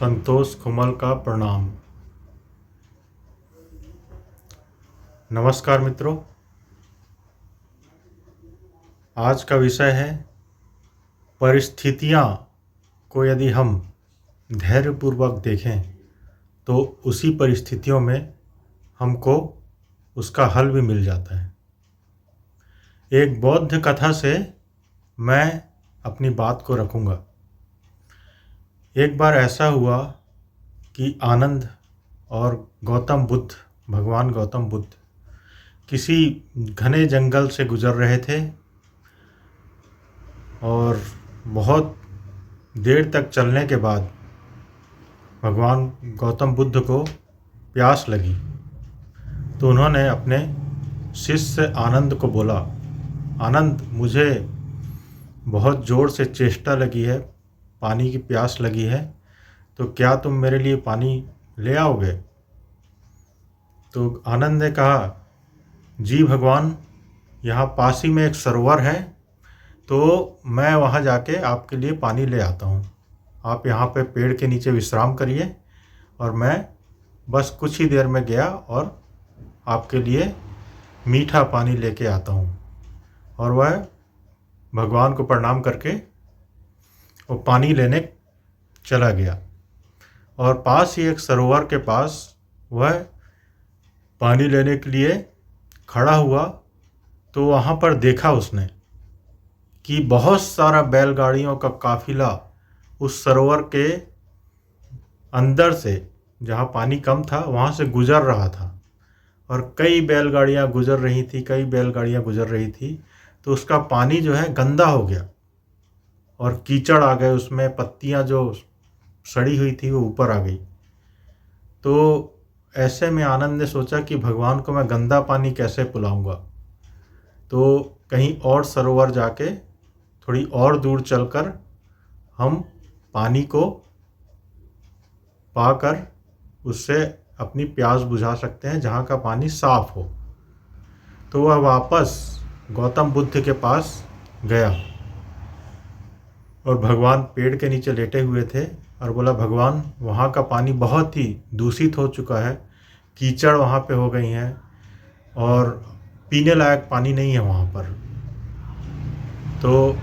संतोष खुमल का प्रणाम। नमस्कार मित्रों, आज का विषय है परिस्थितियाँ को यदि हम धैर्यपूर्वक देखें तो उसी परिस्थितियों में हमको उसका हल भी मिल जाता है। एक बौद्ध कथा से मैं अपनी बात को रखूँगा। एक बार ऐसा हुआ कि आनंद और भगवान गौतम बुद्ध किसी घने जंगल से गुजर रहे थे और बहुत देर तक चलने के बाद भगवान गौतम बुद्ध को प्यास लगी। तो उन्होंने अपने शिष्य आनंद को बोला, आनंद, मुझे बहुत ज़ोर से चेष्टा लगी है, पानी की प्यास लगी है, तो क्या तुम मेरे लिए पानी ले आओगे? तो आनंद ने कहा, जी भगवान, यहाँ पास ही में एक सरोवर है, तो मैं वहाँ जाके आपके लिए पानी ले आता हूँ। आप यहाँ पे पेड़ के नीचे विश्राम करिए और मैं बस कुछ ही देर में गया और आपके लिए मीठा पानी लेके आता हूँ। और वह भगवान को प्रणाम करके वो पानी लेने चला गया और पास ही एक सरोवर के पास वह पानी लेने के लिए खड़ा हुआ। तो वहाँ पर देखा उसने कि बहुत सारा बैलगाड़ियों का काफिला उस सरोवर के अंदर से, जहाँ पानी कम था, वहाँ से गुजर रहा था और कई बैलगाड़ियाँ गुजर रही थी। तो उसका पानी जो है गंदा हो गया और कीचड़ आ गए उसमें, पत्तियाँ जो सड़ी हुई थी वो ऊपर आ गई। तो ऐसे में आनंद ने सोचा कि भगवान को मैं गंदा पानी कैसे पिलाऊंगा। तो कहीं और सरोवर जाके थोड़ी और दूर चलकर हम पानी को पाकर उससे अपनी प्यास बुझा सकते हैं, जहाँ का पानी साफ हो। तो वह वापस गौतम बुद्ध के पास गया और भगवान पेड़ के नीचे लेटे हुए थे और बोला, भगवान, वहाँ का पानी बहुत ही दूषित हो चुका है, कीचड़ वहाँ पे हो गई हैं और पीने लायक पानी नहीं है वहाँ पर। तो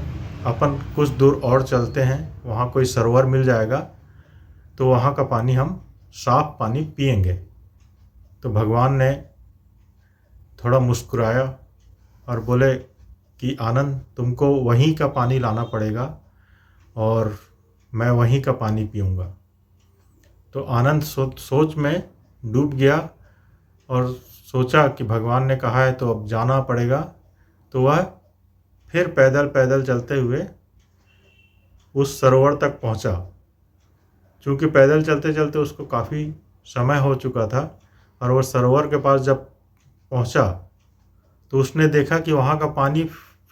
अपन कुछ दूर और चलते हैं, वहाँ कोई सरोवर मिल जाएगा, तो वहाँ का पानी हम साफ पानी पिएंगे। तो भगवान ने थोड़ा मुस्कुराया और बोले कि आनंद, तुमको वहीं का पानी लाना पड़ेगा और मैं वहीं का पानी पीऊँगा। तो आनंद सोच में डूब गया और सोचा कि भगवान ने कहा है तो अब जाना पड़ेगा। तो वह फिर पैदल पैदल चलते हुए उस सरोवर तक पहुंचा। चूँकि पैदल चलते चलते उसको काफ़ी समय हो चुका था और वह सरोवर के पास जब पहुंचा तो उसने देखा कि वहाँ का पानी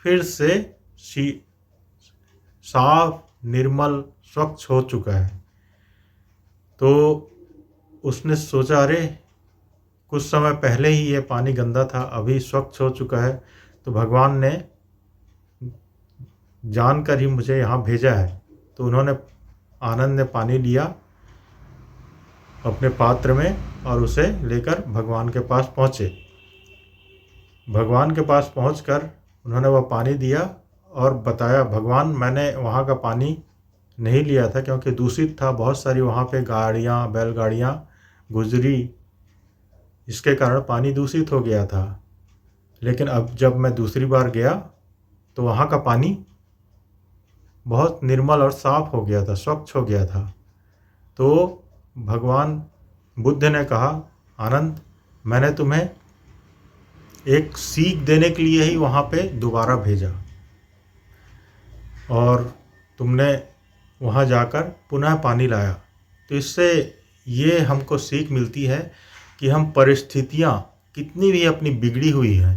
फिर से साफ, निर्मल, स्वच्छ हो चुका है। तो उसने सोचा, अरे, कुछ समय पहले ही ये पानी गंदा था, अभी स्वच्छ हो चुका है, तो भगवान ने जानकर ही मुझे यहाँ भेजा है। तो आनंद ने पानी लिया अपने पात्र में और उसे लेकर भगवान के पास पहुँचे। भगवान के पास पहुंचकर उन्होंने वह पानी दिया और बताया, भगवान, मैंने वहाँ का पानी नहीं लिया था क्योंकि दूषित था, बहुत सारी वहाँ पे बैलगाड़ियाँ गुजरी, इसके कारण पानी दूषित हो गया था। लेकिन अब जब मैं दूसरी बार गया तो वहाँ का पानी बहुत निर्मल और साफ हो गया था, स्वच्छ हो गया था। तो भगवान बुद्ध ने कहा, आनंद, मैंने तुम्हें एक सीख देने के लिए ही वहाँ पे दोबारा भेजा और तुमने वहाँ जाकर पुनः पानी लाया। तो इससे ये हमको सीख मिलती है कि हम परिस्थितियाँ कितनी भी अपनी बिगड़ी हुई हैं,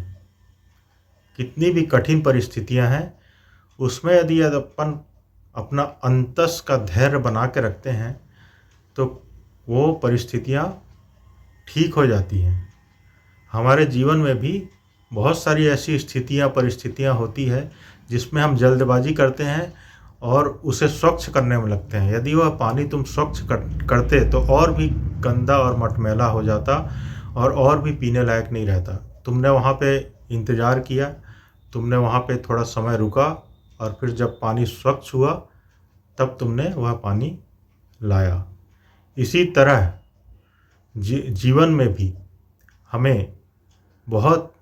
कितनी भी कठिन परिस्थितियाँ हैं, उसमें यदि अपन अपना अंतस का धैर्य बना के रखते हैं तो वो परिस्थितियाँ ठीक हो जाती हैं। हमारे जीवन में भी बहुत सारी ऐसी परिस्थितियाँ होती है जिसमें हम जल्दबाजी करते हैं और उसे स्वच्छ करने में लगते हैं। यदि वह पानी तुम स्वच्छ करते तो और भी गंदा और मटमैला हो जाता और भी पीने लायक नहीं रहता। तुमने वहाँ पे इंतज़ार किया, तुमने वहाँ पे थोड़ा समय रुका और फिर जब पानी स्वच्छ हुआ तब तुमने वह पानी लाया। इसी तरह जीवन में भी हमें बहुत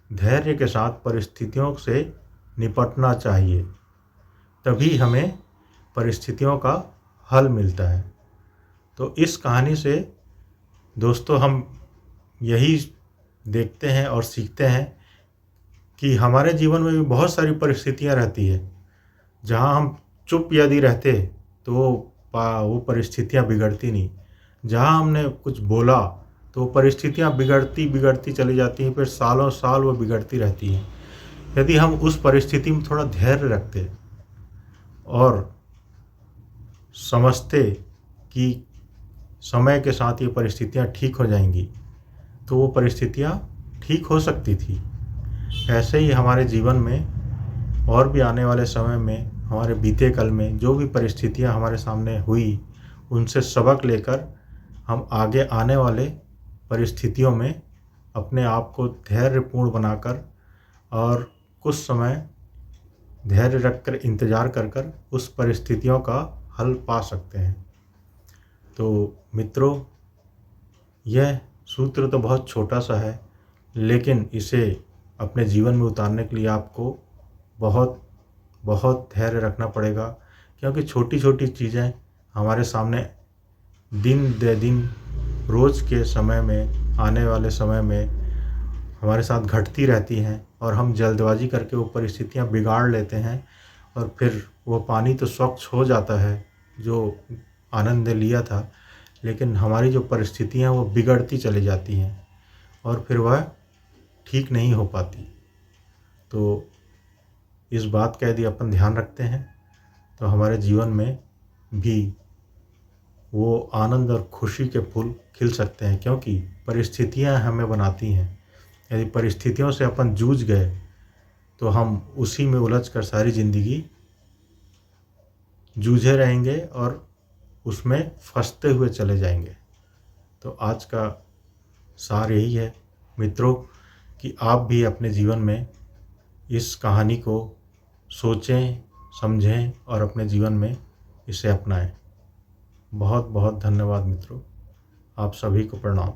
धैर्य के साथ परिस्थितियों से निपटना चाहिए, तभी हमें परिस्थितियों का हल मिलता है। तो इस कहानी से दोस्तों हम यही देखते हैं और सीखते हैं कि हमारे जीवन में भी बहुत सारी परिस्थितियां रहती है, जहां हम चुप यदि रहते तो वो परिस्थितियां बिगड़ती नहीं। जहां हमने कुछ बोला तो वो परिस्थितियां बिगड़ती चली जाती हैं, फिर सालों साल वो बिगड़ती रहती हैं। यदि हम उस परिस्थिति में थोड़ा धैर्य रखते और समझते कि समय के साथ ये परिस्थितियां ठीक हो जाएंगी, तो वो परिस्थितियां ठीक हो सकती थी। ऐसे ही हमारे जीवन में और भी आने वाले समय में, हमारे बीते कल में जो भी परिस्थितियां हमारे सामने हुई, उनसे सबक लेकर हम आगे आने वाले परिस्थितियों में अपने आप को धैर्यपूर्ण बनाकर और कुछ समय धैर्य रखकर इंतज़ार कर उस परिस्थितियों का हल पा सकते हैं। तो मित्रों, यह सूत्र तो बहुत छोटा सा है, लेकिन इसे अपने जीवन में उतारने के लिए आपको बहुत बहुत धैर्य रखना पड़ेगा, क्योंकि छोटी छोटी चीज़ें हमारे सामने दिन दे दिन रोज़ के समय में, आने वाले समय में हमारे साथ घटती रहती हैं और हम जल्दबाजी करके वो परिस्थितियाँ बिगाड़ लेते हैं और फिर वो पानी तो स्वच्छ हो जाता है जो आनंद लिया था, लेकिन हमारी जो परिस्थितियाँ वो बिगड़ती चली जाती हैं और फिर वह ठीक नहीं हो पाती। तो इस बात का यदि अपन ध्यान रखते हैं तो हमारे जीवन में भी वो आनंद और खुशी के फूल खिल सकते हैं, क्योंकि परिस्थितियां हमें बनाती हैं। यदि परिस्थितियों से अपन जूझ गए तो हम उसी में उलझकर सारी ज़िंदगी जूझे रहेंगे और उसमें फंसते हुए चले जाएंगे। तो आज का सार यही है मित्रों कि आप भी अपने जीवन में इस कहानी को सोचें, समझें और अपने जीवन में इसे अपनाएं। बहुत बहुत धन्यवाद मित्रों, आप सभी को प्रणाम।